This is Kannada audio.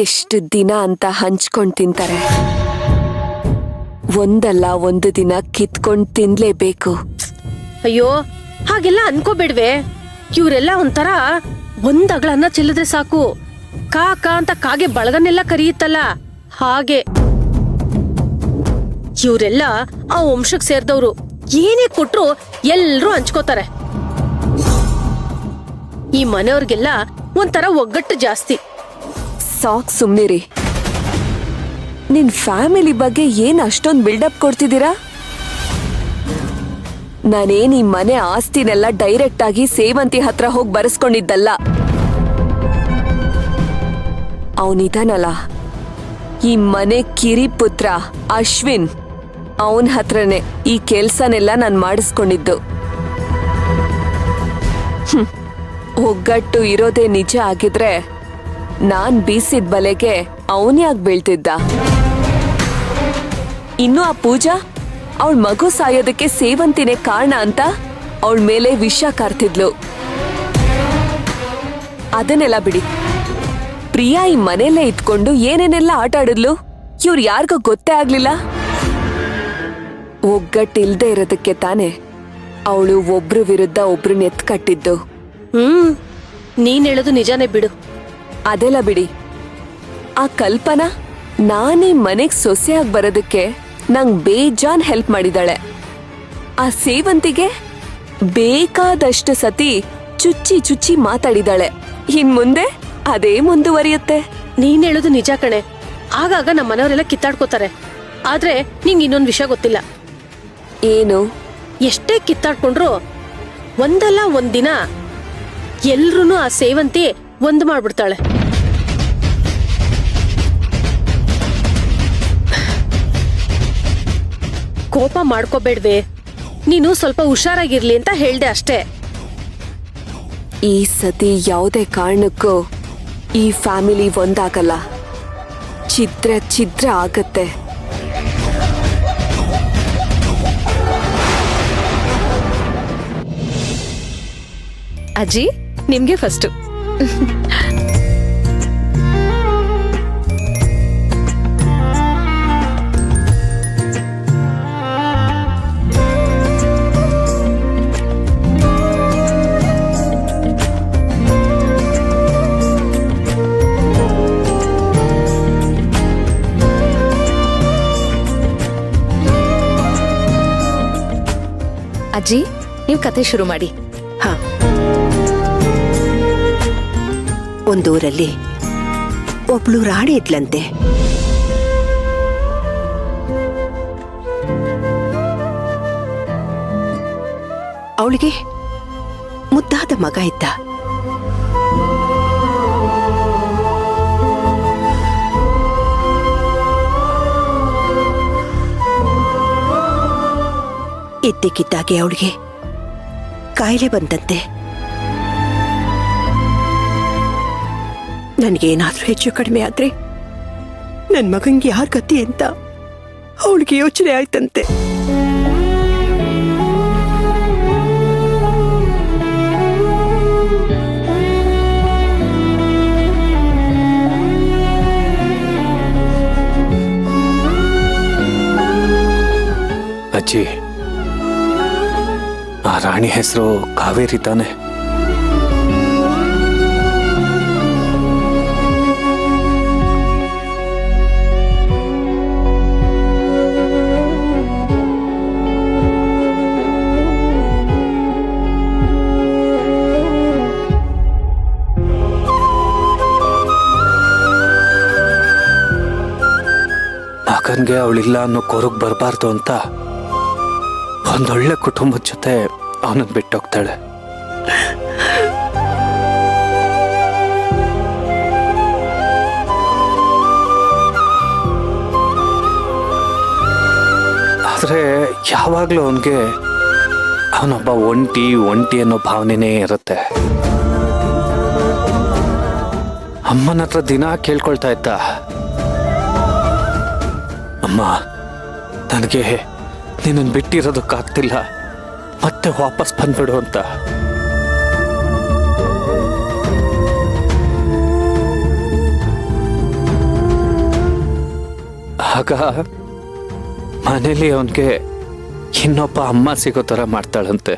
ಎಷ್ಟು ದಿನ ಅಂತ ಹಂಚ್ಕೊಂಡ್ ತಿಂತಾರೆ. ಒಂದಲ್ಲ ಒಂದು ದಿನ ಕಿತ್ಕೊಂಡ್ ತಿನ್ಲೇಬೇಕು. ಅಯ್ಯೋ ಹಾಗೆಲ್ಲ ಅನ್ಕೋಬೇಡ್ವೆ. ಇವರೆಲ್ಲ ಒಂಥರ ಒಂದಗಳನ್ನ ಚೆಲ್ಲಿದ್ರೆ ಸಾಕು ಕಾಕ ಅಂತ ಕಾಗೆ ಬಳಗನ್ನೆಲ್ಲ ಕರಿಯುತ್ತಲ್ಲ ಹಾಗೆ. ಇವರೆಲ್ಲ ಆ ವಂಶಕ್ ಸೇರ್ದವ್ರು. ಏನೇ ಕೊಟ್ರು ಎಲ್ರೂ ಹಂಚ್ಕೋತಾರೆ. ಈ ಮನೆಯವ್ರಿಗೆಲ್ಲ ಒಂಥರ ಒಗ್ಗಟ್ಟು ಜಾಸ್ತಿ. ಸಾಕ್ ಸುಮ್ನಿರಿ. ನಿನ್ ಫ್ಯಾಮಿಲಿ ಬಗ್ಗೆ ಏನ್ ಅಷ್ಟೊಂದ್ ಬಿಲ್ಡಪ್ ಕೊಡ್ತಿದ್ದೀರಾ? ನಾನೇನ್ ಈ ಮನೆ ಆಸ್ತಿನೆಲ್ಲ ಡೈರೆಕ್ಟ್ ಆಗಿ ಸೇವಂತಿ ಹತ್ರ ಹೋಗಿ ಬರೆಸ್ಕೊಂಡಿದ್ದಲ್ಲ. ಅವನಿದಾನಲ್ಲ ಈ ಮನೆ ಕಿರಿಪುತ್ರ ಅಶ್ವಿನ್, ಅವನ್ ಹತ್ರನೇ ಈ ಕೆಲ್ಸನೆಲ್ಲ ನಾನ್ ಮಾಡಿಸ್ಕೊಂಡಿದ್ದು. ಒಗ್ಗಟ್ಟು ಇರೋದೇ ನಿಜ ಆಗಿದ್ರೆ ನಾನ್ ಬೀಸಿದ ಬಲೆಗೆ ಅವನ್ಯಾಕ್ ಬೀಳ್ತಿದ್ದ? ಇನ್ನು ಆ ಪೂಜಾ ಅವಳ ಮಗು ಸಾಯೋದಕ್ಕೆ ಸೇವಂತಿನೇ ಕಾರಣ ಅಂತ ಅವಳ ಮೇಲೆ ವಿಷ ಕಾರ್ತಿದ್ಲು. ಅದನ್ನೆಲ್ಲ ಬಿಡಿ. ಪ್ರಿಯಾ ಈ ಮನೆಯಲ್ಲೇ ಇದ್ಕೊಂಡು ಏನೇನೆಲ್ಲ ಆಟ ಆಡಿದ್ಲು, ಇವ್ರು ಯಾರಿಗೂ ಗೊತ್ತೇ ಆಗ್ಲಿಲ್ಲ. ಒಗ್ಗಟ್ಟಿಲ್ದೇ ಇರೋದಕ್ಕೆ ತಾನೆ ಅವಳು ಒಬ್ರು ವಿರುದ್ಧ ಒಬ್ರನ್ನ ಎತ್ಕಟ್ಟಿದ್ದು. ನೀನ್ ಹೇಳೋದು ನಿಜಾನೇ ಬಿಡು. ಅದೆಲ್ಲ ಬಿಡಿ. ಆ ಕಲ್ಪನಾ ನಾನೀ ಮನೆಗ್ ಸೊಸೆಯಾಗಿ ಬರೋದಕ್ಕೆ ನಂಗ್ ಬೇಜಾನ್ ಹೆಲ್ಪ್ ಮಾಡಿದಾಳೆ. ಆ ಸೇವಂತಿಗೆ ಬೇಕಾದಷ್ಟು ಸತಿ ಚುಚ್ಚಿ ಚುಚ್ಚಿ ಮಾತಾಡಿದಾಳೆ. ಇನ್ ಮುಂದೆ ಅದೇ ಮುಂದುವರಿಯುತ್ತೆ. ನೀನ್ ಹೇಳೋದು ನಿಜ ಕಣೆ. ಆಗಾಗ ನಮ್ಮ ಮನೆಯವರೆಲ್ಲ ಕಿತ್ತಾಡ್ಕೋತಾರೆ. ಆದ್ರೆ ನಿಂಗೆ ಇನ್ನೊಂದು ವಿಷಯ ಗೊತ್ತಿಲ್ಲ. ಏನು? ಎಷ್ಟೇ ಕಿತ್ತಾಡ್ಕೊಂಡ್ರು ಒಂದಲ್ಲ ಒಂದಿನ ಎಲ್ರೂ ಆ ಸೇವಂತಿ ಒಂದು ಮಾಡ್ಬಿಡ್ತಾಳೆ. ಕೋಪ ಮಾಡ್ಕೋಬೇಡ್ವೆ. ನೀನು ಸ್ವಲ್ಪ ಹುಷಾರಾಗಿರ್ಲಿ ಅಂತ ಹೇಳ್ದೆ ಅಷ್ಟೇ. ಈ ಸತಿ ಯಾವುದೇ ಕಾರಣಕ್ಕೂ ಈ ಫ್ಯಾಮಿಲಿ ಒಂದಾಗಲ್ಲ. ಛಿದ್ರ ಛಿದ್ರ ಆಗತ್ತೆ. ಅಜ್ಜಿ ನಿಮ್ಗೆ ಫಸ್ಟು. ಅಜ್ಜಿ ನೀವು ಕತೆ ಶುರು ಮಾಡಿ. ಹಾ. ಒಂದೂರಲ್ಲಿ ಒಬ್ಳು ರಾಣಿ ಇದ್ಲಂತೆ. ಅವಳಿಗೆ ಮುದ್ದಾದ ಮಗ ಇದ್ದ. ಇದ್ದಕ್ಕಿದ್ದಾಗೆ ಅವಳಿಗೆ ಕಾಯಿಲೆ ಬಂದಂತೆ. ನನಗೇನಾದ್ರೂ ಹೆಚ್ಚು ಕಡಿಮೆ ಆದ್ರೆ ನನ್ ಮಗಂಗೆ ಯಾರ ಗತಿ ಅಂತ ಅವಳಿಗೆ ಯೋಚನೆ ಆಯ್ತಂತೆ. ಅಜ್ಜಿ, ಆ ರಾಣಿ ಹೆಸರು ಕಾವೇರಿ ತಾನೆ? ಮಗನ್ಗೆ ಅವಳಿಲ್ಲ ಅನ್ನೋ ಕೊರಗ್ ಬರಬಾರ್ದು ಅಂತ ಒಂದೊಳ್ಳೆ ಕುಟುಂಬದ ಜೊತೆ ಅವನನ್ನ ಬಿಟ್ಟೋಗ್ತಾಳೆ. ಆದ್ರೆ ಯಾವಾಗ್ಲೂ ಅವನ್ಗೆ ಅವನೊಬ್ಬ ಒಂಟಿ ಅನ್ನೋ ಭಾವನೆನೇ ಇರುತ್ತೆ. ಅಮ್ಮನ ಹತ್ರ ದಿನ ಕೇಳ್ಕೊಳ್ತಾ ಇದ್ದ, ಅಮ್ಮ ನನಗೆ ನಿನ್ನನ್ನು ಬಿಟ್ಟಿರೋದಕ್ಕಾಗ್ತಿಲ್ಲ, ಮತ್ತೆ ವಾಪಸ್ ಬಂದ್ಬಿಡು ಅಂತ. ಆಗ ಮನೇಲಿ ಅವನಿಗೆ ಇನ್ನೊಬ್ಬ ಅಮ್ಮ ಸಿಗೋ ಥರ ಮಾಡ್ತಾಳಂತೆ.